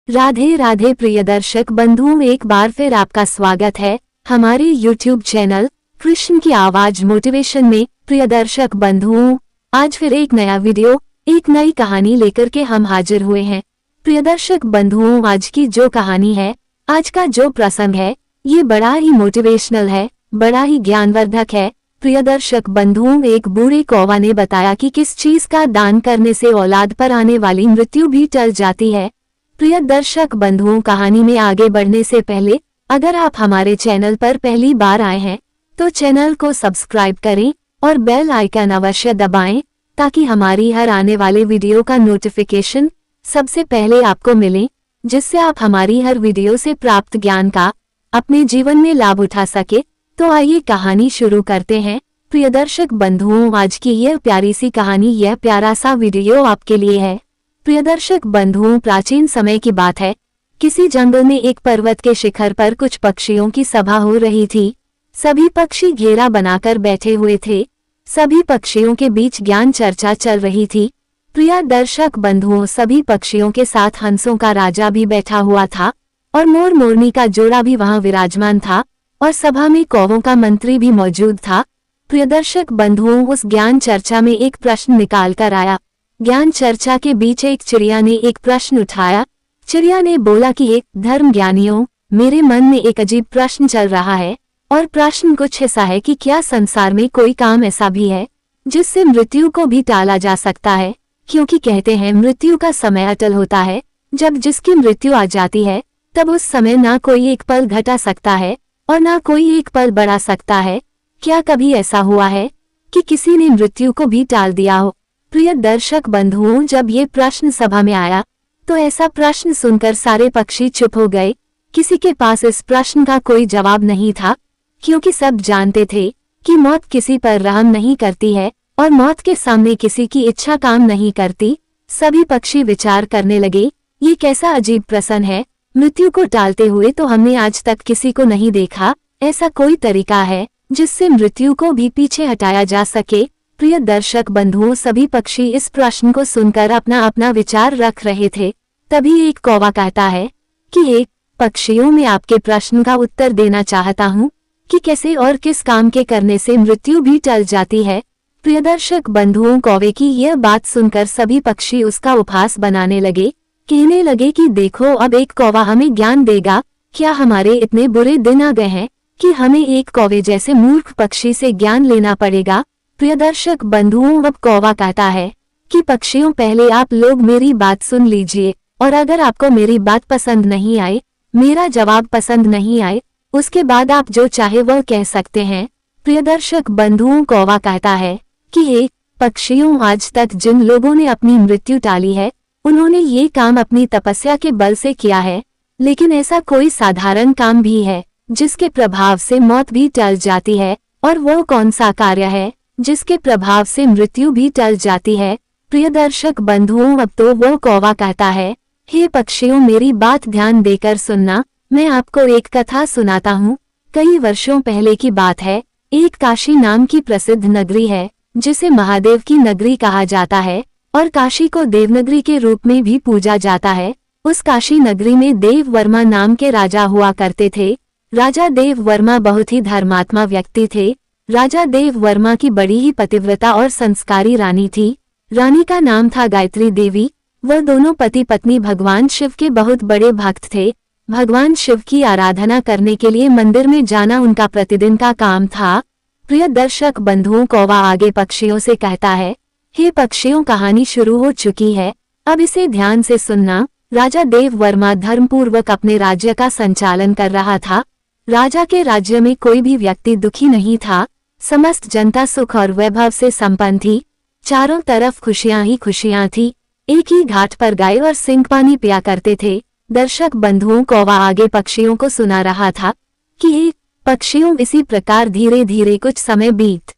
राधे राधे प्रिय दर्शक बंधुओं, एक बार फिर आपका स्वागत है हमारे YouTube चैनल कृष्ण की आवाज मोटिवेशन में। प्रिय दर्शक बंधुओं, आज फिर एक नया वीडियो, एक नई कहानी लेकर के हम हाजिर हुए हैं। प्रिय दर्शक बंधुओं, आज की जो कहानी है, आज का जो प्रसंग है, ये बड़ा ही मोटिवेशनल है, बड़ा ही ज्ञानवर्धक है। प्रिय दर्शक बंधुओं, एक बूढ़े कौवा ने बताया कि किस चीज का दान करने से औलाद पर आने वाली मृत्यु भी टल जाती है। प्रिय दर्शक बंधुओं, कहानी में आगे बढ़ने से पहले अगर आप हमारे चैनल पर पहली बार आए हैं तो चैनल को सब्सक्राइब करें और बेल आइकन अवश्य दबाएं ताकि हमारी हर आने वाले वीडियो का नोटिफिकेशन सबसे पहले आपको मिले, जिससे आप हमारी हर वीडियो से प्राप्त ज्ञान का अपने जीवन में लाभ उठा सके। तो आइए कहानी शुरू करते हैं। प्रिय दर्शक बंधुओं, आज की यह प्यारी सी कहानी, यह प्यारा सा वीडियो आपके लिए है। प्रिय दर्शक बंधुओं, प्राचीन समय की बात है। किसी जंगल में एक पर्वत के शिखर पर कुछ पक्षियों की सभा हो रही थी। सभी पक्षी घेरा बनाकर बैठे हुए थे। सभी पक्षियों के बीच ज्ञान चर्चा चल रही थी। प्रिय दर्शक बंधुओं, सभी पक्षियों के साथ हंसों का राजा भी बैठा हुआ था और मोर मोरनी का जोड़ा भी वहां विराजमान था और सभा में कौवों का मंत्री भी मौजूद था। प्रिय दर्शक बंधुओं, उस ज्ञान चर्चा में एक प्रश्न निकाल कर आया। ज्ञान चर्चा के बीच एक चिड़िया ने एक प्रश्न उठाया। चिड़िया ने बोला कि एक धर्म ज्ञानियों, मेरे मन में एक अजीब प्रश्न चल रहा है और प्रश्न कुछ ऐसा है कि क्या संसार में कोई काम ऐसा भी है जिससे मृत्यु को भी टाला जा सकता है? क्योंकि कहते हैं मृत्यु का समय अटल होता है। जब जिसकी मृत्यु आ जाती है तब उस समय ना कोई एक पल घटा सकता है और ना कोई एक पल बढ़ा सकता है। क्या कभी ऐसा हुआ है कि किसी ने मृत्यु को भी टाल दिया हो? प्रिय दर्शक बंधुओं, जब ये प्रश्न सभा में आया तो ऐसा प्रश्न सुनकर सारे पक्षी चुप हो गए। किसी के पास इस प्रश्न का कोई जवाब नहीं था, क्योंकि सब जानते थे कि मौत किसी पर रहम नहीं करती है और मौत के सामने किसी की इच्छा काम नहीं करती। सभी पक्षी विचार करने लगे, ये कैसा अजीब प्रश्न है। मृत्यु को टालते हुए तो हमने आज तक किसी को नहीं देखा। ऐसा कोई तरीका है जिससे मृत्यु को भी पीछे हटाया जा सके? प्रिय दर्शक बंधुओं, सभी पक्षी इस प्रश्न को सुनकर अपना अपना विचार रख रहे थे। तभी एक कौवा कहता है कि एक पक्षियों में आपके प्रश्न का उत्तर देना चाहता हूँ कि कैसे और किस काम के करने से मृत्यु भी टल जाती है। प्रिय दर्शक बंधुओं, कौवे की यह बात सुनकर सभी पक्षी उसका उपहास बनाने लगे। कहने लगे कि देखो, अब एक कौवा हमें ज्ञान देगा। क्या हमारे इतने बुरे दिन आ गए हैं कि हमें एक कौवे जैसे मूर्ख पक्षी से ज्ञान लेना पड़ेगा? प्रिय दर्शक बंधुओं, अब कौवा कहता है कि पक्षियों, पहले आप लोग मेरी बात सुन लीजिए और अगर आपको मेरी बात पसंद नहीं आए, मेरा जवाब पसंद नहीं आए, उसके बाद आप जो चाहे वह कह सकते हैं। प्रिय दर्शक बंधुओं, कौवा कहता है कि हे पक्षियों, आज तक जिन लोगों ने अपनी मृत्यु टाली है उन्होंने ये काम अपनी तपस्या के बल से किया है। लेकिन ऐसा कोई साधारण काम भी है जिसके प्रभाव से मौत भी टल जाती है, और वो कौन सा कार्य है जिसके प्रभाव से मृत्यु भी टल जाती है? प्रिय दर्शक बंधुओं, अब तो वो कौवा कहता है, हे पक्षियों, मेरी बात ध्यान देकर सुनना। मैं आपको एक कथा सुनाता हूँ। कई वर्षों पहले की बात है। एक काशी नाम की प्रसिद्ध नगरी है जिसे महादेव की नगरी कहा जाता है और काशी को देवनगरी के रूप में भी पूजा जाता है। उस काशी नगरी में देव वर्मा नाम के राजा हुआ करते थे। राजा देव वर्मा बहुत ही धर्मात्मा व्यक्ति थे। राजा देव वर्मा की बड़ी ही पतिव्रता और संस्कारी रानी थी। रानी का नाम था गायत्री देवी। वह दोनों पति पत्नी भगवान शिव के बहुत बड़े भक्त थे। भगवान शिव की आराधना करने के लिए मंदिर में जाना उनका प्रतिदिन का काम था। प्रिय दर्शक बंधुओं, कौवा आगे पक्षियों से कहता है, हे पक्षियों, कहानी शुरू हो चुकी है, अब इसे ध्यान से सुनना। राजा देव वर्मा धर्मपूर्वक अपने राज्य का संचालन कर रहा था। राजा के राज्य में कोई भी व्यक्ति दुखी नहीं था। समस्त जनता सुख और वैभव से संपन्न थी। चारों तरफ खुशियां ही खुशियां थी। एक ही घाट पर गाय और सिंह पानी पिया करते थे। दर्शक बंधुओं, कौवा आगे पक्षियों को सुना रहा था कि हे पक्षियों, इसी प्रकार धीरे धीरे कुछ समय बीत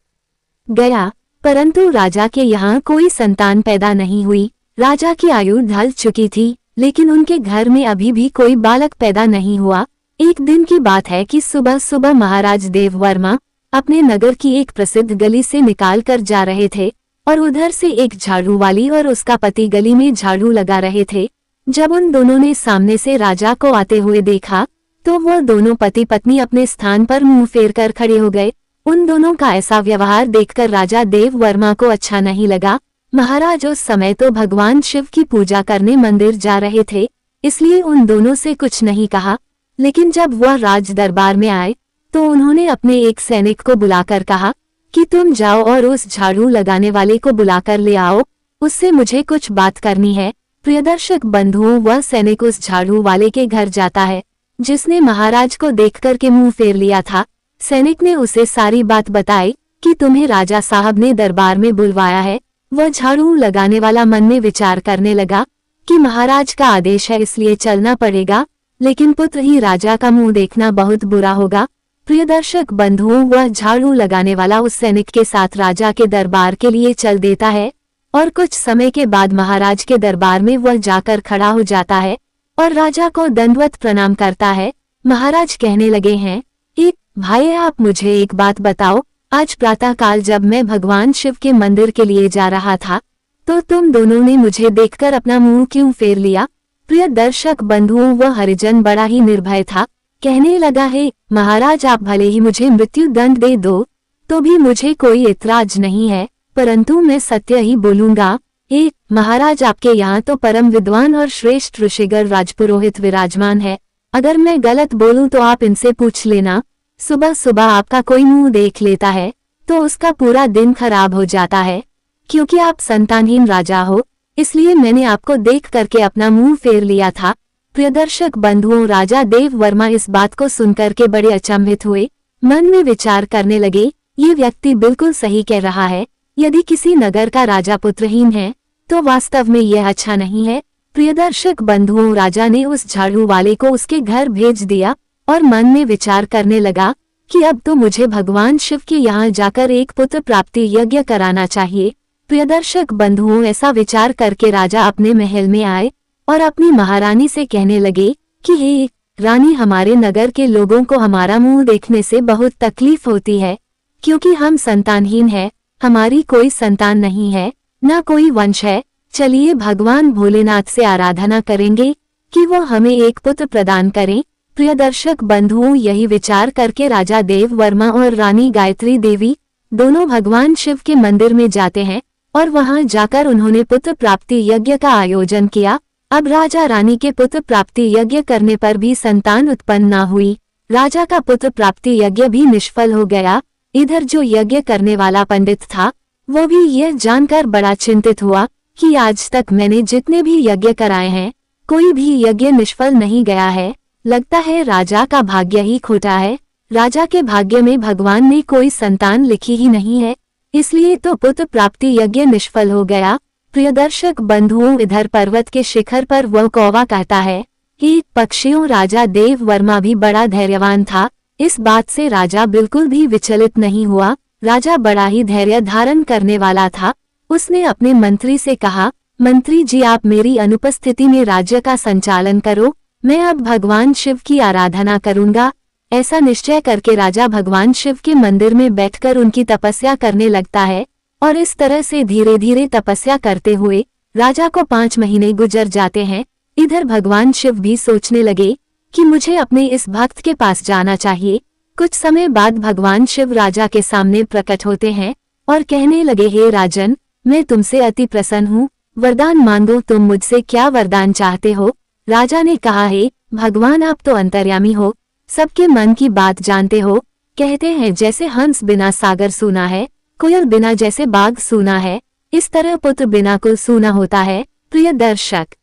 गया, परंतु राजा के यहाँ कोई संतान पैदा नहीं हुई। राजा की आयु ढल चुकी थी, लेकिन उनके घर में अभी भी कोई बालक पैदा नहीं हुआ। एक दिन की बात है कि सुबह सुबह महाराज देव वर्मा अपने नगर की एक प्रसिद्ध गली से निकाल कर जा रहे थे और उधर से एक झाड़ू वाली और उसका पति गली में झाड़ू लगा रहे थे। जब उन दोनों ने सामने से राजा को आते हुए देखा तो वह दोनों पति पत्नी अपने स्थान पर मुंह फेर कर खड़े हो गए। उन दोनों का ऐसा व्यवहार देखकर राजा देव वर्मा को अच्छा नहीं लगा। महाराज उस समय तो भगवान शिव की पूजा करने मंदिर जा रहे थे, इसलिए उन दोनों से कुछ नहीं कहा। लेकिन जब वह राज दरबार में आए तो उन्होंने अपने एक सैनिक को बुलाकर कहा कि तुम जाओ और उस झाड़ू लगाने वाले को बुलाकर ले आओ, उससे मुझे कुछ बात करनी है। प्रियदर्शक बंधुओं, वह सैनिक उस झाड़ू वाले के घर जाता है जिसने महाराज को देखकर के मुंह फेर लिया था। सैनिक ने उसे सारी बात बताई कि तुम्हें राजा साहब ने दरबार में बुलवाया है। वह झाड़ू लगाने वाला मन में विचार करने लगा कि महाराज का आदेश है, इसलिए चलना पड़ेगा, लेकिन पुत्र ही राजा का मुंह देखना बहुत बुरा होगा। प्रियदर्शक बंधुओं, वह झाड़ू लगाने वाला उस सैनिक के साथ राजा के दरबार के लिए चल देता है और कुछ समय के बाद महाराज के दरबार में वह जाकर खड़ा हो जाता है और राजा को दंडवत प्रणाम करता है। महाराज कहने लगे हैं, एक भाई, आप मुझे एक बात बताओ, आज प्रातःकाल जब मैं भगवान शिव के मंदिर के लिए जा रहा था तो तुम दोनों ने मुझे देखकर अपना मुंह क्यों फेर लिया? प्रियदर्शक बंधुओं, वह हरिजन बड़ा ही निर्भय था। कहने लगा है, महाराज आप भले ही मुझे मृत्यु दंड दे दो तो भी मुझे कोई इतराज नहीं है, परंतु मैं सत्य ही बोलूंगा। एक महाराज, आपके यहाँ तो परम विद्वान और श्रेष्ठ ऋषिगर राजपुरोहित विराजमान है, अगर मैं गलत बोलूं तो आप इनसे पूछ लेना। सुबह सुबह आपका कोई मुंह देख लेता है तो उसका पूरा दिन खराब हो जाता है। क्योंकि आप संतानहीन राजा हो, इसलिए मैंने आपको देख करके अपना मुंह फेर लिया था। प्रियदर्शक बंधुओं, राजा देव वर्मा इस बात को सुनकर के बड़े अचंभित हुए। मन में विचार करने लगे, ये व्यक्ति बिल्कुल सही कह रहा है। यदि किसी नगर का राजा पुत्रहीन है तो वास्तव में यह अच्छा नहीं है। प्रियदर्शक बंधुओं, राजा ने उस झाड़ू वाले को उसके घर भेज दिया और मन में विचार करने लगा कि अब तो मुझे भगवान शिव के यहाँ जाकर एक पुत्र प्राप्ति यज्ञ कराना चाहिए। प्रियदर्शक बंधुओं, ऐसा विचार करके राजा अपने महल में आए और अपनी महारानी से कहने लगे कि हे रानी, हमारे नगर के लोगों को हमारा मुंह देखने से बहुत तकलीफ होती है, क्योंकि हम संतानहीन हैं, हमारी कोई संतान नहीं है, न कोई वंश है। चलिए भगवान भोलेनाथ से आराधना करेंगे कि वो हमें एक पुत्र प्रदान करें। प्रियदर्शक बंधुओं, यही विचार करके राजा देव वर्मा और रानी गायत्री देवी दोनों भगवान शिव के मंदिर में जाते हैं और वहां जाकर उन्होंने पुत्र प्राप्ति यज्ञ का आयोजन किया। अब राजा रानी के पुत्र प्राप्ति यज्ञ करने पर भी संतान उत्पन्न न हुई। राजा का पुत्र प्राप्ति यज्ञ भी निष्फल हो गया। इधर जो यज्ञ करने वाला पंडित था वो भी यह जानकर बड़ा चिंतित हुआ कि आज तक मैंने जितने भी यज्ञ कराए हैं कोई भी यज्ञ निष्फल नहीं गया है। लगता है राजा का भाग्य ही खोटा है। राजा के भाग्य में भगवान ने कोई संतान लिखी ही नहीं है, इसलिए तो पुत्र प्राप्ति यज्ञ निष्फल हो गया। प्रियदर्शक बंधुओं, इधर पर्वत के शिखर पर वह कौवा कहता है कि पक्षियों, राजा देव वर्मा भी बड़ा धैर्यवान था। इस बात से राजा बिल्कुल भी विचलित नहीं हुआ। राजा बड़ा ही धैर्य धारण करने वाला था। उसने अपने मंत्री से कहा, मंत्री जी, आप मेरी अनुपस्थिति में राज्य का संचालन करो, मैं अब भगवान शिव की आराधना करूंगा। ऐसा निश्चय करके राजा भगवान शिव के मंदिर में बैठकर उनकी तपस्या करने लगता है और इस तरह से धीरे धीरे तपस्या करते हुए राजा को 5 महीने गुजर जाते हैं। इधर भगवान शिव भी सोचने लगे कि मुझे अपने इस भक्त के पास जाना चाहिए। कुछ समय बाद भगवान शिव राजा के सामने प्रकट होते हैं और कहने लगे, हे राजन, मैं तुमसे अति प्रसन्न हूँ, वरदान मांगो, तुम मुझसे क्या वरदान चाहते हो? राजा ने कहा, हे भगवान, आप तो अंतर्यामी हो, सबके मन की बात जानते हो। कहते हैं जैसे हंस बिना सागर सूना है, कोयल बिना जैसे बाग सूना है, इस तरह पुत्र बिना कुल सूना होता है। प्रियदर्शक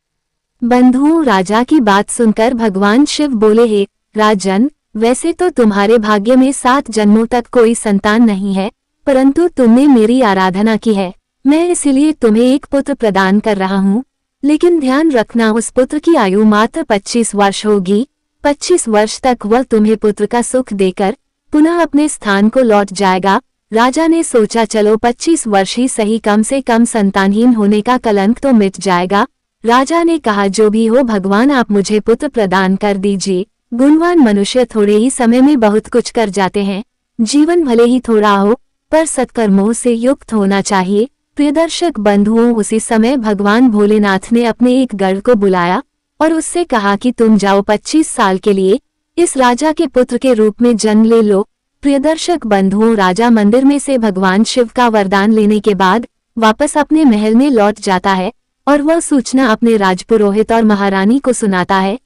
बंधुओं, राजा की बात सुनकर भगवान शिव बोले, हे राजन, वैसे तो तुम्हारे भाग्य में 7 जन्मों तक कोई संतान नहीं है, परंतु तुमने मेरी आराधना की है, मैं इसलिए तुम्हें एक पुत्र प्रदान कर रहा हूँ। लेकिन ध्यान रखना, उस पुत्र की आयु मात्र 25 वर्ष होगी। 25 वर्ष तक वह तुम्हें पुत्र का सुख देकर पुनः अपने स्थान को लौट जाएगा। राजा ने सोचा, चलो 25 वर्ष ही सही, कम से कम संतानहीन होने का कलंक तो मिट जाएगा। राजा ने कहा, जो भी हो भगवान, आप मुझे पुत्र प्रदान कर दीजिए। गुणवान मनुष्य थोड़े ही समय में बहुत कुछ कर जाते हैं। जीवन भले ही थोड़ा हो पर सत्कर्मों से युक्त होना चाहिए। प्रियदर्शक बंधुओं, उसी समय भगवान भोलेनाथ ने अपने एक गढ़ को बुलाया और उससे कहा कि तुम जाओ 25 साल के लिए इस राजा के पुत्र के रूप में जन्म ले लो। प्रियदर्शक बंधुओं, राजा मंदिर में से भगवान शिव का वरदान लेने के बाद वापस अपने महल में लौट जाता है और वह सूचना अपने राजपुरोहित और महारानी को सुनाता है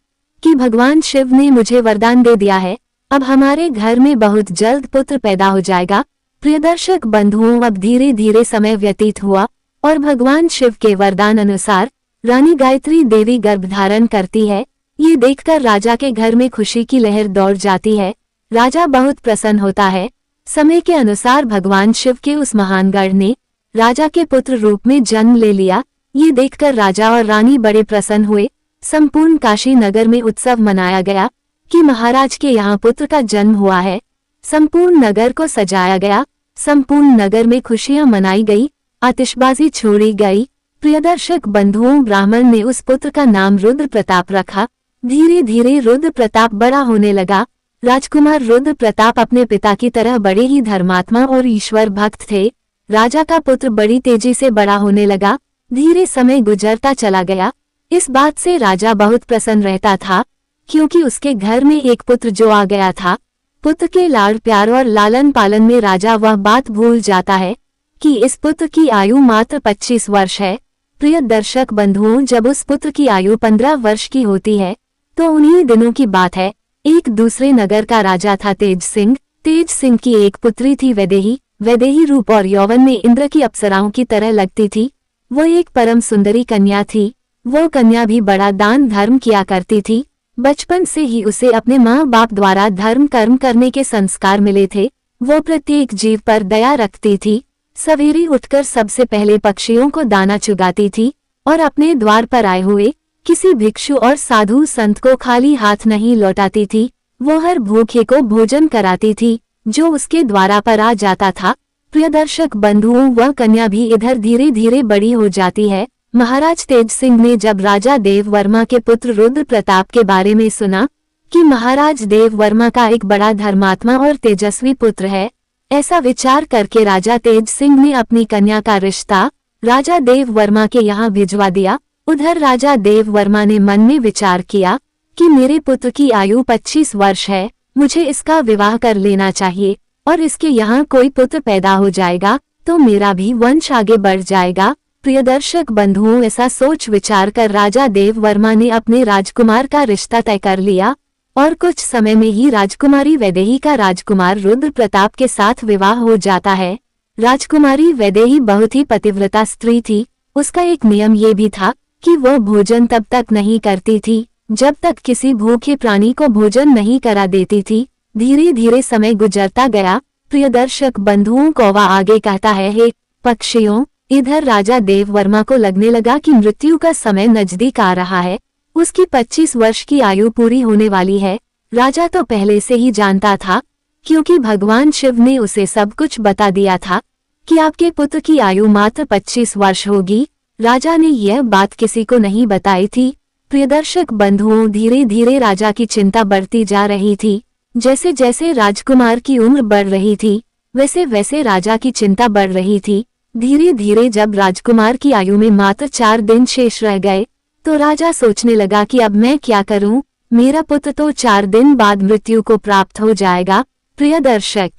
कि भगवान शिव ने मुझे वरदान दे दिया है, अब हमारे घर में बहुत जल्द पुत्र पैदा हो जाएगा। प्रियदर्शक बंधुओं, अब धीरे धीरे समय व्यतीत हुआ और भगवान शिव के वरदान अनुसार रानी गायत्री देवी गर्भधारण करती है। ये देखकर राजा के घर में खुशी की लहर दौड़ जाती है। राजा बहुत प्रसन्न होता है। समय के अनुसार भगवान शिव के उस महान गढ़ ने राजा के पुत्र रूप में जन्म ले लिया। ये देखकर राजा और रानी बड़े प्रसन्न हुए। संपूर्ण काशी नगर में उत्सव मनाया गया कि महाराज के यहाँ पुत्र का जन्म हुआ है। संपूर्ण नगर को सजाया गया, संपूर्ण नगर में खुशियां मनाई गई, आतिशबाजी छोड़ी गई। प्रियदर्शक बंधुओं, ब्राह्मण ने उस पुत्र का नाम रुद्र प्रताप रखा। धीरे धीरे रुद्र प्रताप बड़ा होने लगा। राजकुमार रुद्र प्रताप अपने पिता की तरह बड़े ही धर्मात्मा और ईश्वर भक्त थे। राजा का पुत्र बड़ी तेजी से बड़ा होने लगा। धीरे समय गुजरता चला गया। इस बात से राजा बहुत प्रसन्न रहता था क्योंकि उसके घर में एक पुत्र जो आ गया था। पुत्र के लाड़ प्यार और लालन पालन में राजा वह बात भूल जाता है कि इस पुत्र की आयु मात्र 25 वर्ष है। प्रिय दर्शक बंधुओं, जब उस पुत्र की आयु 15 वर्ष की होती है तो उन्हीं दिनों की बात है। एक दूसरे नगर का राजा था तेज सिंह। तेज सिंह की एक पुत्री थी वैदेही। वैदेही रूप और यौवन में इंद्र की अप्सराओं की तरह लगती थी। वो एक परम सुंदरी कन्या थी। वो कन्या भी बड़ा दान धर्म किया करती थी। बचपन से ही उसे अपने माँ बाप द्वारा धर्म कर्म करने के संस्कार मिले थे। वो प्रत्येक जीव पर दया रखती थी। सवेरे उठकर सबसे पहले पक्षियों को दाना चुगाती थी और अपने द्वार पर आए हुए किसी भिक्षु और साधु संत को खाली हाथ नहीं लौटाती थी। वो हर भूखे को भोजन कराती थी जो उसके द्वारा पर आ जाता था। प्रियदर्शक बंधुओं, वह कन्या भी इधर धीरे धीरे बड़ी हो जाती है। महाराज तेज सिंह ने जब राजा देव वर्मा के पुत्र रुद्र प्रताप के बारे में सुना कि महाराज देव वर्मा का एक बड़ा धर्मात्मा और तेजस्वी पुत्र है, ऐसा विचार करके राजा तेज सिंह ने अपनी कन्या का रिश्ता राजा देव वर्मा के यहाँ भिजवा दिया। उधर राजा देव वर्मा ने मन में विचार किया कि मेरे पुत्र की आयु 25 वर्ष है, मुझे इसका विवाह कर लेना चाहिए और इसके यहाँ कोई पुत्र पैदा हो जाएगा तो मेरा भी वंश आगे बढ़ जाएगा। प्रियदर्शक बंधुओं, ऐसा सोच विचार कर राजा देव वर्मा ने अपने राजकुमार का रिश्ता तय कर लिया और कुछ समय में ही राजकुमारी वैदेही का राजकुमार रुद्र प्रताप के साथ विवाह हो जाता है। राजकुमारी वैदेही बहुत ही पतिव्रता स्त्री थी। उसका एक नियम ये भी था कि वह भोजन तब तक नहीं करती थी जब तक किसी भूखे प्राणी को भोजन नहीं करा देती थी। धीरे धीरे समय गुजरता गया। प्रियदर्शक बंधुओं, कौवा आगे कहता है, हे पक्षियों, इधर राजा देव वर्मा को लगने लगा कि मृत्यु का समय नजदीक आ रहा है। उसकी 25 वर्ष की आयु पूरी होने वाली है। राजा तो पहले से ही जानता था क्योंकि भगवान शिव ने उसे सब कुछ बता दिया था कि आपके पुत्र की आयु मात्र 25 वर्ष होगी। राजा ने यह बात किसी को नहीं बताई थी। प्रियदर्शक बंधुओं, धीरे धीरे राजा की चिंता बढ़ती जा रही थी। जैसे जैसे राजकुमार की उम्र बढ़ रही थी वैसे वैसे राजा की चिंता बढ़ रही थी। धीरे धीरे जब राजकुमार की आयु में मात्र 4 दिन शेष रह गए तो राजा सोचने लगा कि अब मैं क्या करूं, मेरा पुत्र तो 4 दिन बाद मृत्यु को प्राप्त हो जाएगा। प्रियदर्शक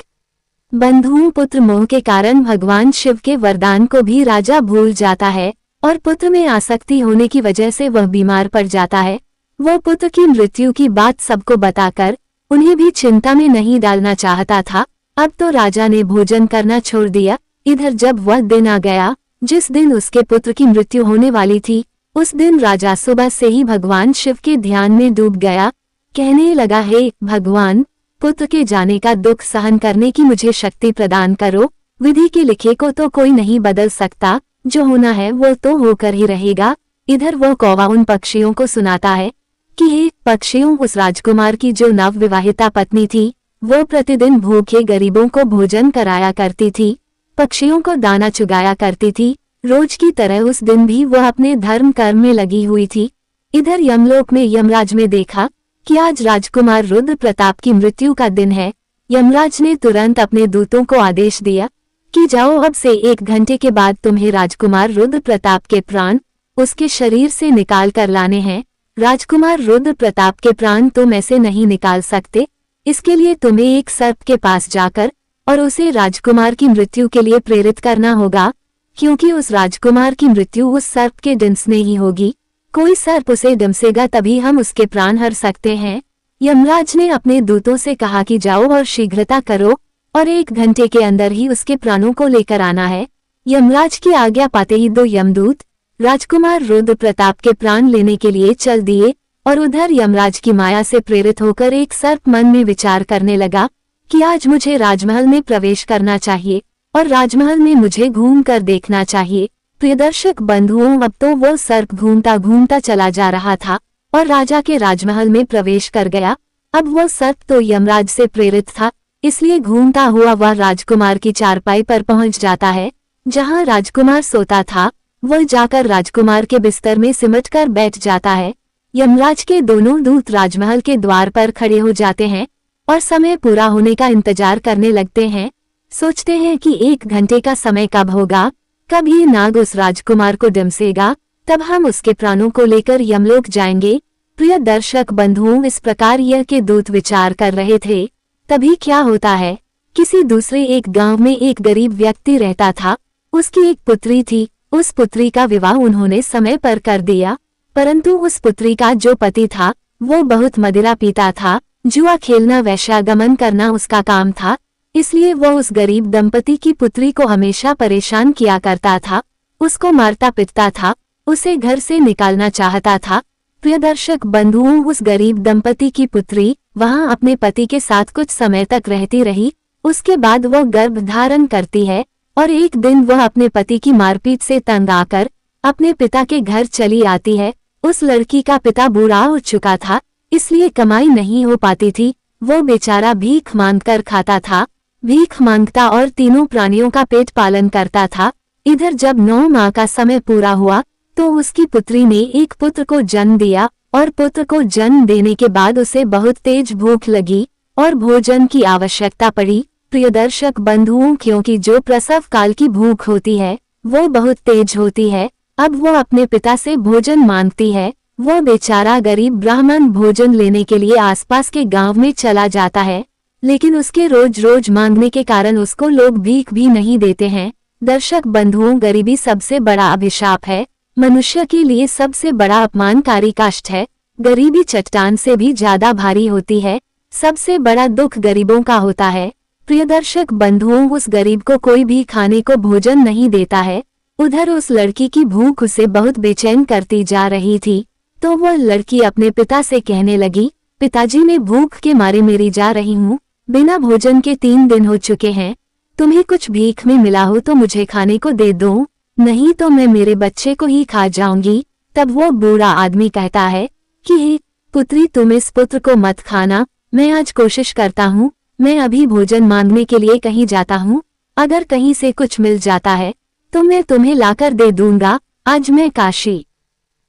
बंधुओं, पुत्र मोह के कारण भगवान शिव के वरदान को भी राजा भूल जाता है और पुत्र में आसक्ति होने की वजह से वह बीमार पड़ जाता है। वह पुत्र की मृत्यु की बात सबको बताकर उन्हें भी चिंता में नहीं डालना चाहता था। अब तो राजा ने भोजन करना छोड़ दिया। इधर जब वह दिन आ गया जिस दिन उसके पुत्र की मृत्यु होने वाली थी, उस दिन राजा सुबह से ही भगवान शिव के ध्यान में डूब गया। कहने लगा, हे भगवान, पुत्र के जाने का दुख सहन करने की मुझे शक्ति प्रदान करो। विधि के लिखे को तो कोई नहीं बदल सकता, जो होना है वो तो होकर ही रहेगा। इधर वो कौवा उन पक्षियों को सुनाता है कि हे पक्षियों, उस राजकुमार की जो नवविवाहिता पत्नी थी वो प्रतिदिन भूखे गरीबों को भोजन कराया करती थी, पक्षियों को दाना चुगाया करती थी। रोज की तरह उस दिन भी वह अपने धर्म कर्म में लगी हुई थी। इधर यमलोक में यमराज ने देखा कि आज राजकुमार रुद्र प्रताप की मृत्यु का दिन है। यमराज ने तुरंत अपने दूतों को आदेश दिया कि जाओ, अब से 1 घंटे के बाद तुम्हें राजकुमार रुद्र प्रताप के प्राण उसके शरीर से निकाल कर लाने हैं। राजकुमार रुद्र प्रताप के प्राण तुम ऐसे नहीं निकाल सकते, इसके लिए तुम्हें एक सर्प के पास जाकर और उसे राजकुमार की मृत्यु के लिए प्रेरित करना होगा, क्योंकि उस राजकुमार की मृत्यु उस सर्प के डंसने ही होगी। कोई सर्प उसे डंसेगा तभी हम उसके प्राण हर सकते हैं। यमराज ने अपने दूतों से कहा कि जाओ और शीघ्रता करो और 1 घंटे के अंदर ही उसके प्राणों को लेकर आना है। यमराज की आज्ञा पाते ही 2 यमदूत राजकुमार रुद्र प्रताप के प्राण लेने के लिए चल दिए और उधर यमराज की माया से प्रेरित होकर एक सर्प मन में विचार करने लगा कि आज मुझे राजमहल में प्रवेश करना चाहिए और राजमहल में मुझे घूम कर देखना चाहिए। प्रियदर्शक बंधुओं, अब तो वो सर्प घूमता घूमता चला जा रहा था और राजा के राजमहल में प्रवेश कर गया। अब वो सर्प तो यमराज से प्रेरित था, इसलिए घूमता हुआ वह राजकुमार की चारपाई पर पहुंच जाता है। जहां राजकुमार सोता था वह जाकर राजकुमार के बिस्तर में सिमटकर बैठ जाता है। यमराज के दोनों दूत राजमहल के द्वार पर खड़े हो जाते हैं और समय पूरा होने का इंतजार करने लगते हैं। सोचते हैं कि 1 घंटे का समय कब होगा, कब ये नाग उस राजकुमार को डंसेगा, तब हम उसके प्राणों को लेकर यमलोक जाएंगे। प्रिय दर्शक बंधुओं, इस प्रकार यह के दूत विचार कर रहे थे। तभी क्या होता है, किसी दूसरे एक गांव में एक गरीब व्यक्ति रहता था। उसकी एक पुत्री थी। उस पुत्री का विवाह उन्होंने समय पर कर दिया, परंतु उस पुत्री का जो पति था वो बहुत मदिरा पीता था। जुआ खेलना, वैश्यागमन करना उसका काम था, इसलिए वो उस गरीब दंपति की पुत्री को हमेशा परेशान किया करता था, उसको मारता पीटता था, उसे घर से निकालना चाहता था। प्रियदर्शक बंधुओं, उस गरीब दंपति की पुत्री वहां अपने पति के साथ कुछ समय तक रहती रही। उसके बाद वह गर्भ धारण करती है और एक दिन वह अपने पति की मारपीट से तंग आकर अपने पिता के घर चली आती है। उस लड़की का पिता बूढ़ा हो चुका था, इसलिए कमाई नहीं हो पाती थी। वो बेचारा भीख मांगकर खाता था, भीख मांगता और तीनों प्राणियों का पेट पालन करता था। इधर जब 9 माह का समय पूरा हुआ तो उसकी पुत्री ने एक पुत्र को जन्म दिया और पुत्र को जन्म देने के बाद उसे बहुत तेज भूख लगी और भोजन की आवश्यकता पड़ी। प्रियदर्शक बंधुओं, क्योंकि जो प्रसव काल की भूख होती है वो बहुत तेज होती है, अब वो अपने पिता से भोजन मांगती है। वो बेचारा गरीब ब्राह्मण भोजन लेने के लिए आसपास के गांव में चला जाता है, लेकिन उसके रोज रोज मांगने के कारण उसको लोग भीख भी नहीं देते हैं। दर्शक बंधुओं, गरीबी सबसे बड़ा अभिशाप है, मनुष्य के लिए सबसे बड़ा अपमानकारी कष्ट है। गरीबी चट्टान से भी ज्यादा भारी होती है। सबसे बड़ा दुख गरीबों का होता है। प्रियदर्शक बंधुओं, उस गरीब को कोई भी खाने को भोजन नहीं देता है। उधर उस लड़की की भूख उसे बहुत बेचैन करती जा रही थी, तो वह लड़की अपने पिता से कहने लगी, पिताजी, मैं भूख के मारे मरी जा रही हूँ, बिना भोजन के 3 दिन हो चुके हैं, तुम्हें कुछ भीख में मिला हो तो मुझे खाने को दे दो, नहीं तो मैं मेरे बच्चे को ही खा जाऊंगी। तब वो बूढ़ा आदमी कहता है कि हे पुत्री, तुम इस पुत्र को मत खाना, मैं आज कोशिश करता हूँ, मैं अभी भोजन मांगने के लिए कहीं जाता हूँ, अगर कहीं से कुछ मिल जाता है तो मैं तुम्हें लाकर दे दूंगा। आज मैं काशी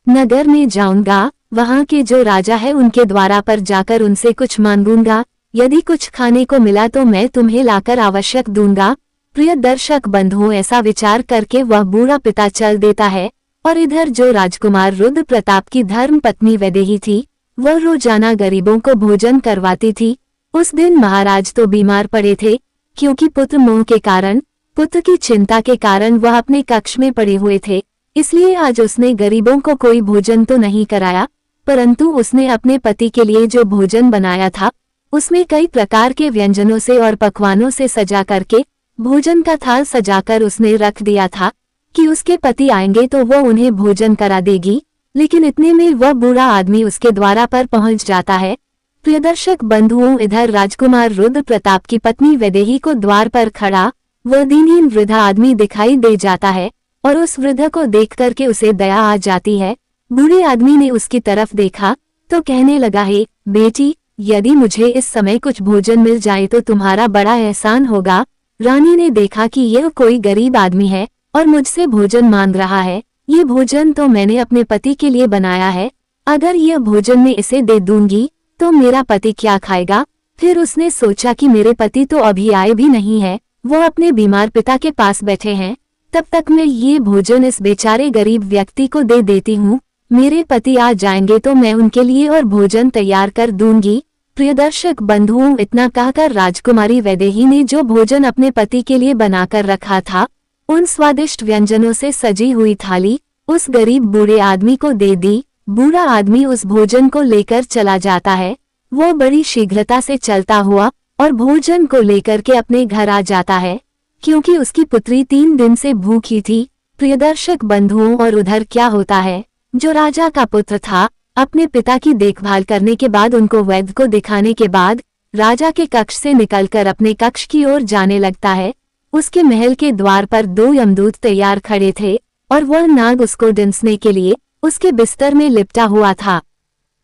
नगर में जाऊंगा, वहाँ के जो राजा है उनके द्वारा पर जाकर उनसे कुछ मांगूंगा, यदि कुछ खाने को मिला तो मैं तुम्हें लाकर आवश्यक दूंगा। प्रिय दर्शक बंधुओं, ऐसा विचार करके वह बूढ़ा पिता चल देता है और इधर जो राजकुमार रुद्र प्रताप की धर्म पत्नी वैदेही थी, वह रोजाना गरीबों को भोजन करवाती थी। उस दिन महाराज तो बीमार पड़े थे, क्योंकि पुत्र मोह के कारण, पुत्र की चिंता के कारण वह अपने कक्ष में पड़े हुए थे, इसलिए आज उसने गरीबों को कोई भोजन तो नहीं कराया, परंतु उसने अपने पति के लिए जो भोजन बनाया था उसमें कई प्रकार के व्यंजनों से और पकवानों से सजा करके भोजन का थाल सजाकर उसने रख दिया था कि उसके पति आएंगे तो वो उन्हें भोजन करा देगी। लेकिन इतने में वह बूढ़ा आदमी उसके द्वारा पर पहुंच जाता है। प्रियदर्शक बंधुओं, इधर राजकुमार रुद्र प्रताप की पत्नी वैदेही को द्वार पर खड़ा वह दीनहीन वृद्धा आदमी दिखाई दे जाता है और उस वृद्ध को देख करके उसे दया आ जाती है। बूढ़े आदमी ने उसकी तरफ देखा तो कहने लगा, हे बेटी, यदि मुझे इस समय कुछ भोजन मिल जाए तो तुम्हारा बड़ा एहसान होगा। रानी ने देखा कि यह कोई गरीब आदमी है और मुझसे भोजन मांग रहा है, ये भोजन तो मैंने अपने पति के लिए बनाया है, अगर यह भोजन मैं इसे दे दूंगी तो मेरा पति क्या खाएगा। फिर उसने सोचा कि मेरे पति तो अभी आए भी नहीं है, वो अपने बीमार पिता के पास बैठे हैं, तब तक मैं ये भोजन इस बेचारे गरीब व्यक्ति को दे देती हूँ। मेरे पति आ जाएंगे तो मैं उनके लिए और भोजन तैयार कर दूंगी। प्रियदर्शक बंधुओं, इतना कहकर राजकुमारी वैदेही ने जो भोजन अपने पति के लिए बनाकर रखा था, उन स्वादिष्ट व्यंजनों से सजी हुई थाली उस गरीब बूढ़े आदमी को दे दी। बूढ़ा आदमी उस भोजन को लेकर चला जाता है। वो बड़ी शीघ्रता से चलता हुआ और भोजन को लेकर के अपने घर आ जाता है, क्योंकि उसकी पुत्री 3 दिन से भूखी थी। प्रियदर्शक बंधुओं, और उधर क्या होता है, जो राजा का पुत्र था, अपने पिता की देखभाल करने के बाद, उनको वैद्य को दिखाने के बाद राजा के कक्ष से निकलकर अपने कक्ष की ओर जाने लगता है। उसके महल के द्वार पर 2 यमदूत तैयार खड़े थे और वह नाग उसको डिंसने के लिए उसके बिस्तर में लिपटा हुआ था।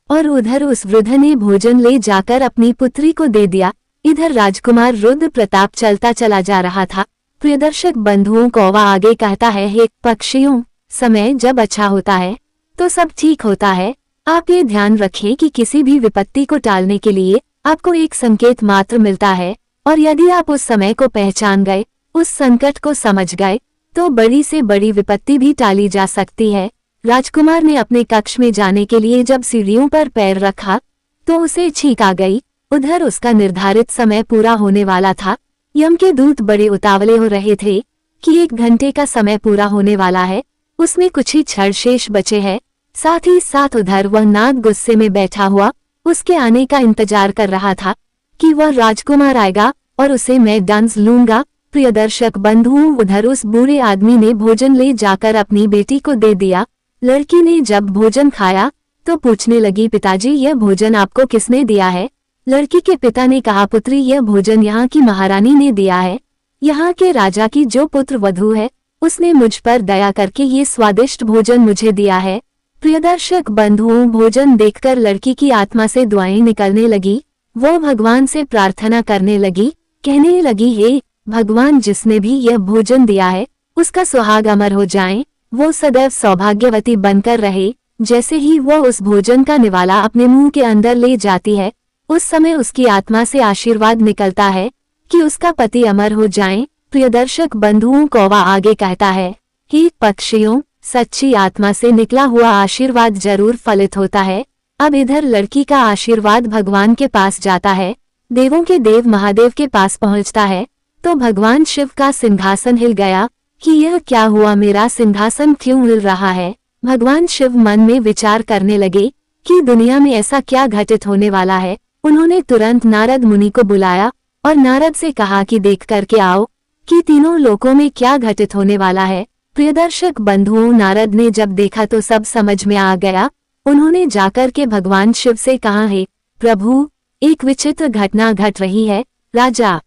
और उधर उस वृद्ध ने भोजन ले जाकर अपनी पुत्री को दे दिया। इधर राजकुमार रुद्र प्रताप चलता चला जा रहा था। प्रियदर्शक बंधुओं, कौवा आगे कहता है, हे पक्षियों, समय जब अच्छा होता है तो सब ठीक होता है। आप ये ध्यान रखें कि किसी भी विपत्ति को टालने के लिए आपको एक संकेत मात्र मिलता है, और यदि आप उस समय को पहचान गए, उस संकट को समझ गए, तो बड़ी से बड़ी विपत्ति भी टाली जा सकती है। राजकुमार ने अपने कक्ष में जाने के लिए जब सीढ़ियों पर पैर रखा तो उसे छींक आ गई। उधर उसका निर्धारित समय पूरा होने वाला था। यम के दूत बड़े उतावले हो रहे थे कि 1 घंटे का समय पूरा होने वाला है, उसमें कुछ ही क्षण शेष बचे हैं। साथ ही साथ उधर वह नाग गुस्से में बैठा हुआ उसके आने का इंतजार कर रहा था कि वह राजकुमार आएगा और उसे मैं डांस लूंगा। प्रियदर्शक बंधुओं, उधर उस बूढ़े आदमी ने भोजन ले जाकर अपनी बेटी को दे दिया। लड़की ने जब भोजन खाया तो पूछने लगी, पिताजी, यह भोजन आपको किसने दिया है? लड़की के पिता ने कहा, पुत्री, यह भोजन यहाँ की महारानी ने दिया है। यहाँ के राजा की जो पुत्र वधू है, उसने मुझ पर दया करके ये स्वादिष्ट भोजन मुझे दिया है। प्रियदर्शक बंधुओं, भोजन देखकर लड़की की आत्मा से दुआएं निकलने लगी। वो भगवान से प्रार्थना करने लगी, कहने लगी, हे भगवान, जिसने भी यह भोजन दिया है उसका सुहाग अमर हो जाए, वो सदैव सौभाग्यवती बनकर रहे। जैसे ही वह उस भोजन का निवाला अपने मुंह के अंदर ले जाती है, उस समय उसकी आत्मा से आशीर्वाद निकलता है कि उसका पति अमर हो जाए। प्रियदर्शक बंधुओं, कौवा आगे कहता है, हे पक्षियों, सच्ची आत्मा से निकला हुआ आशीर्वाद जरूर फलित होता है। अब इधर लड़की का आशीर्वाद भगवान के पास जाता है, देवों के देव महादेव के पास पहुंचता है, तो भगवान शिव का सिंहासन हिल गया कि यह क्या हुआ, मेरा सिंहासन क्यों हिल रहा है? भगवान शिव मन में विचार करने लगे कि दुनिया में ऐसा क्या घटित होने वाला है। उन्होंने तुरंत नारद मुनि को बुलाया और नारद से कहा कि देख करके आओ कि तीनों लोकों में क्या घटित होने वाला है। प्रियदर्शक बंधुओं, नारद ने जब देखा तो सब समझ में आ गया। उन्होंने जाकर के भगवान शिव से कहा, हे प्रभु, एक विचित्र घटना घट रही है। राजा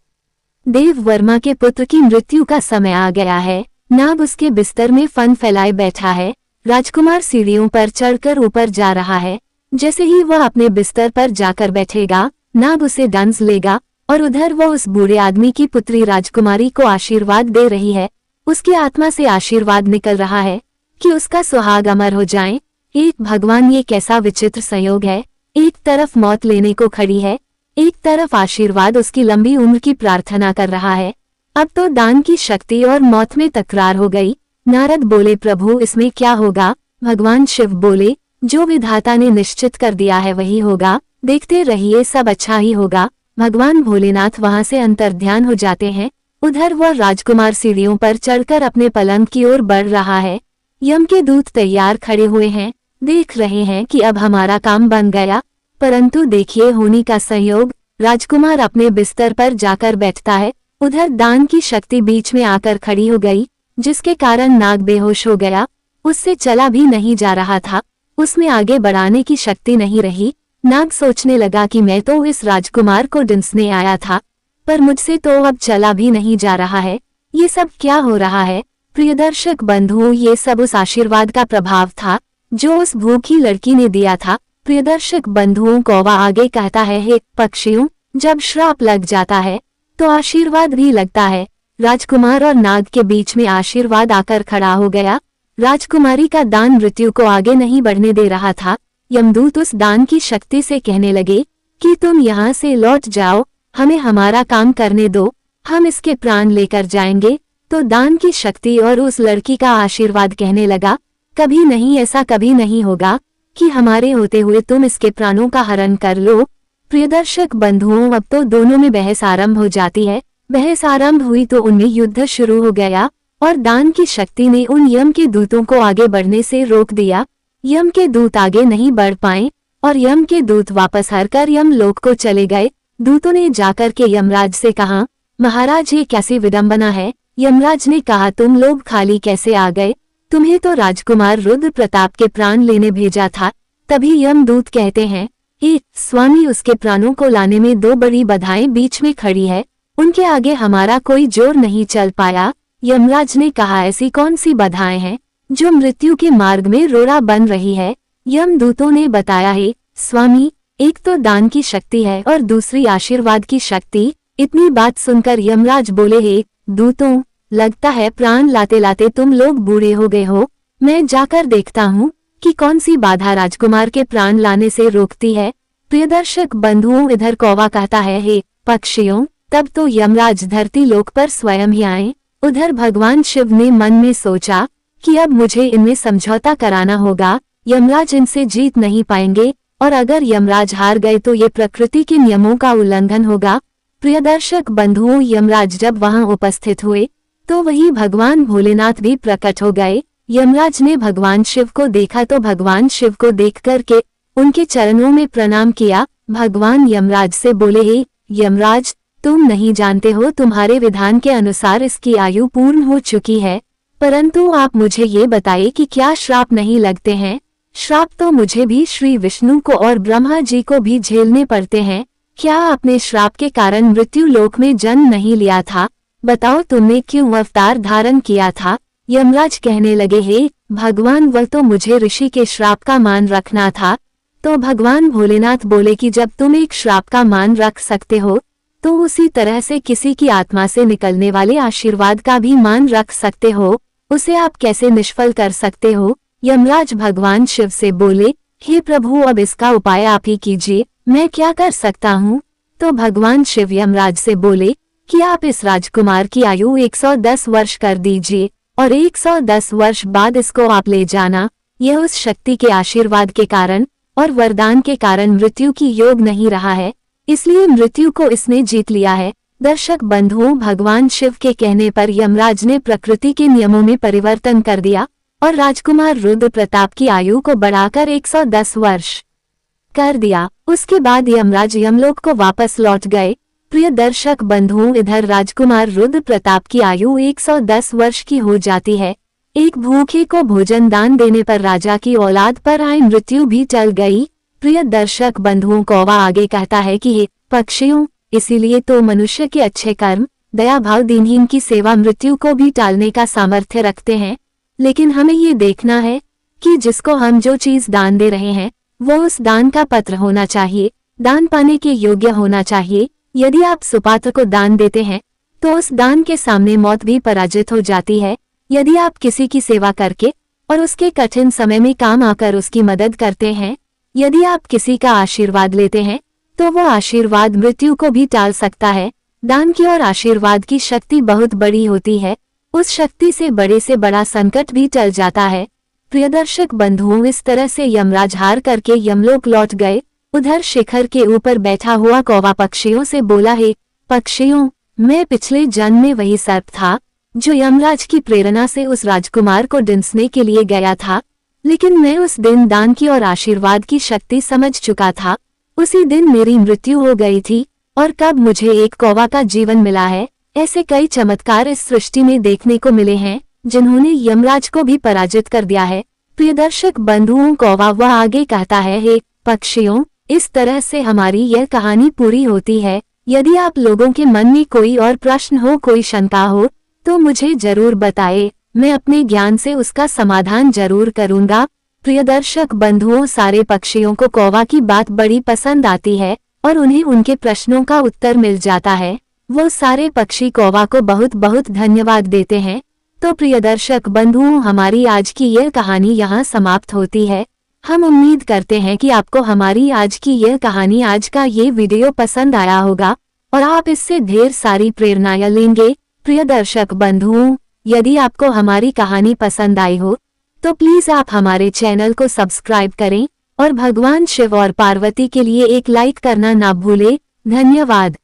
देव वर्मा के पुत्र की मृत्यु का समय आ गया है। नाग उसके बिस्तर में फन फैलाए बैठा है। राजकुमार सीढ़ियों पर चढ़कर ऊपर जा रहा है। जैसे ही वह अपने बिस्तर पर जाकर बैठेगा, नाग उसे डंस लेगा और उधर वह उस बूढ़े आदमी की पुत्री राजकुमारी को आशीर्वाद दे रही है। उसकी आत्मा से आशीर्वाद निकल रहा है कि उसका सुहाग अमर हो जाए। एक भगवान, ये कैसा विचित्र संयोग है। एक तरफ मौत लेने को खड़ी है, एक तरफ आशीर्वाद उसकी लंबी उम्र की प्रार्थना कर रहा है। अब तो दान की शक्ति और मौत में तकरार हो गई। नारद बोले, प्रभु, इसमें क्या होगा? भगवान शिव बोले, जो विधाता ने निश्चित कर दिया है वही होगा, देखते रहिए, सब अच्छा ही होगा। भगवान भोलेनाथ वहां से अंतर्ध्यान हो जाते हैं। उधर वह राजकुमार सीढ़ियों पर चढ़कर अपने पलंग की ओर बढ़ रहा है। यम के दूत तैयार खड़े हुए हैं, देख रहे हैं कि अब हमारा काम बन गया। परंतु देखिए होनी का संयोग, राजकुमार अपने बिस्तर पर जाकर बैठता है। उधर दान की शक्ति बीच में आकर खड़ी हो गई, जिसके कारण नाग बेहोश हो गया। उससे चला भी नहीं जा रहा था, उसमें आगे बढ़ाने की शक्ति नहीं रही। नाग सोचने लगा कि मैं तो इस राजकुमार को डिंसने आया था, पर मुझसे तो अब चला भी नहीं जा रहा है। ये सब क्या हो रहा है? प्रियदर्शक बंधुओं, ये सब उस आशीर्वाद का प्रभाव था जो उस भूखी लड़की ने दिया था। प्रियदर्शक बंधुओं, कौवा आगे कहता है, हे पक्षियों, जब श्राप लग जाता है तो आशीर्वाद भी लगता है। राजकुमार और नाग के बीच में आशीर्वाद आकर खड़ा हो गया। राजकुमारी का दान मृत्यु को आगे नहीं बढ़ने दे रहा था। यमदूत उस दान की शक्ति से कहने लगे कि तुम यहाँ से लौट जाओ, हमें हमारा काम करने दो, हम इसके प्राण लेकर जाएंगे। तो दान की शक्ति और उस लड़की का आशीर्वाद कहने लगा कभी नहीं, ऐसा कभी नहीं होगा कि हमारे होते हुए तुम इसके प्राणों का हरण कर लो। प्रियदर्शक बंधुओं, अब तो दोनों में बहस आरंभ हो जाती है। बहस आरंभ हुई तो उनमें युद्ध शुरू हो गया और दान की शक्ति ने उन यम के दूतों को आगे बढ़ने से रोक दिया। यम के दूत आगे नहीं बढ़ पाए और यम के दूत वापस हरकर यमलोक को चले गए। दूतों ने जाकर के यमराज से कहा, महाराज ये कैसी विडंबना है। यमराज ने कहा, तुम लोग खाली कैसे आ गए, तुम्हें तो राजकुमार रुद्र प्रताप के प्राण लेने भेजा था। तभी यमदूत कहते हैं, स्वामी, उसके प्राणों को लाने में दो बड़ी बाधाएं बीच में खड़ी है, उनके आगे हमारा कोई जोर नहीं चल पाया। यमराज ने कहा, ऐसी कौन सी बाधाएं हैं जो मृत्यु के मार्ग में रोड़ा बन रही है। यमदूतों ने बताया, है स्वामी, एक तो दान की शक्ति है और दूसरी आशीर्वाद की शक्ति। इतनी बात सुनकर यमराज बोले, हे दूतों, लगता है प्राण लाते लाते तुम लोग बूढ़े हो गए हो। मैं जाकर देखता हूँ कि कौन सी बाधा राजकुमार के प्राण लाने से रोकती है। प्रियदर्शक बंधुओं, इधर कौवा कहता है, हे पक्षियों, तब तो यमराज धरती लोक पर स्वयं ही आए। उधर भगवान शिव ने मन में सोचा कि अब मुझे इनमें समझौता कराना होगा। यमराज इनसे जीत नहीं पाएंगे और अगर यमराज हार गए तो ये प्रकृति के नियमों का उल्लंघन होगा। प्रियदर्शक बंधुओं, यमराज जब वहां उपस्थित हुए तो वही भगवान भोलेनाथ भी प्रकट हो गए। यमराज ने भगवान शिव को देखा तो भगवान शिव को देख करके उनके चरणों में प्रणाम किया। भगवान यमराज से बोले, हे यमराज, तुम नहीं जानते हो, तुम्हारे विधान के अनुसार इसकी आयु पूर्ण हो चुकी है, परंतु आप मुझे ये बताइए कि क्या श्राप नहीं लगते हैं। श्राप तो मुझे भी, श्री विष्णु को और ब्रह्मा जी को भी झेलने पड़ते हैं। क्या आपने श्राप के कारण मृत्यु लोक में जन्म नहीं लिया था? बताओ, तुमने क्यों अवतार धारण किया था? यमराज कहने लगे, हे भगवान, वह तो मुझे ऋषि के श्राप का मान रखना था। तो भगवान भोलेनाथ बोले कि जब तुम एक श्राप का मान रख सकते हो तो उसी तरह से किसी की आत्मा से निकलने वाले आशीर्वाद का भी मान रख सकते हो, उसे आप कैसे निष्फल कर सकते हो? यमराज भगवान शिव से बोले, हे प्रभु, अब इसका उपाय आप ही कीजिए, मैं क्या कर सकता हूँ? तो भगवान शिव यमराज से बोले कि आप इस राजकुमार की आयु 110 वर्ष कर दीजिए और 110 वर्ष बाद इसको आप ले जाना। यह उस शक्ति के आशीर्वाद के कारण और वरदान के कारण मृत्यु की योग नहीं रहा है, इसलिए मृत्यु को इसने जीत लिया है। दर्शक बंधुओं, भगवान शिव के कहने पर यमराज ने प्रकृति के नियमों में परिवर्तन कर दिया और राजकुमार रुद्र प्रताप की आयु को बढ़ाकर 110 वर्ष कर दिया। उसके बाद यमराज यमलोक को वापस लौट गए। प्रिय दर्शक बंधुओं, इधर राजकुमार रुद्र प्रताप की आयु 110 वर्ष की हो जाती है। एक भूखे को भोजन दान देने पर राजा की औलाद पर आई मृत्यु भी टल गई। प्रिय दर्शक बंधुओं, कौवा आगे कहता है कि हे पक्षियों, इसीलिए तो मनुष्य के अच्छे कर्म, दया भाव, दीनहीन की सेवा मृत्यु को भी टालने का सामर्थ्य रखते हैं। लेकिन हमें ये देखना है कि जिसको हम जो चीज दान दे रहे हैं वो उस दान का पात्र होना चाहिए, दान पाने के योग्य होना चाहिए। यदि आप सुपात्र को दान देते हैं तो उस दान के सामने मौत भी पराजित हो जाती है। यदि आप किसी की सेवा करके और उसके कठिन समय में काम आकर उसकी मदद करते हैं, यदि आप किसी का आशीर्वाद लेते हैं तो वो आशीर्वाद मृत्यु को भी टाल सकता है। दान की और आशीर्वाद की शक्ति बहुत बड़ी होती है, उस शक्ति से बड़ा संकट भी टल जाता है। प्रियदर्शक बंधुओं, इस तरह से यमराज हार करके यमलोक लौट गए। उधर शिखर के ऊपर बैठा हुआ कौवा पक्षियों से बोला, हे पक्षियों, मैं पिछले जन्म में वही सर्प था जो यमराज की प्रेरणा से उस राजकुमार को डिंसने के लिए गया था, लेकिन मैं उस दिन दान की और आशीर्वाद की शक्ति समझ चुका था। उसी दिन मेरी मृत्यु हो गई थी और कब मुझे एक कौवा का जीवन मिला है। ऐसे कई चमत्कार इस सृष्टि में देखने को मिले हैं जिन्होंने यमराज को भी पराजित कर दिया है। प्रियदर्शक बंधुओं, कौवा वह आगे कहता है, हे पक्षियों, इस तरह से हमारी यह कहानी पूरी होती है। यदि आप लोगों के मन में कोई और प्रश्न हो, कोई शंका हो तो मुझे जरूर बताएं, मैं अपने ज्ञान से उसका समाधान जरूर करूंगा। प्रियदर्शक बंधुओं, सारे पक्षियों को कौवा की बात बड़ी पसंद आती है और उन्हें उनके प्रश्नों का उत्तर मिल जाता है। वो सारे पक्षी कौवा को बहुत बहुत धन्यवाद देते हैं। तो प्रियदर्शक बंधुओं, हमारी आज की यह कहानी यहाँ समाप्त होती है। हम उम्मीद करते हैं कि आपको हमारी आज की यह कहानी, आज का ये वीडियो पसंद आया होगा और आप इससे ढेर सारी प्रेरणाएं लेंगे। प्रियदर्शक बंधुओं, यदि आपको हमारी कहानी पसंद आई हो तो प्लीज आप हमारे चैनल को सब्सक्राइब करें और भगवान शिव और पार्वती के लिए एक लाइक करना ना भूलें। धन्यवाद।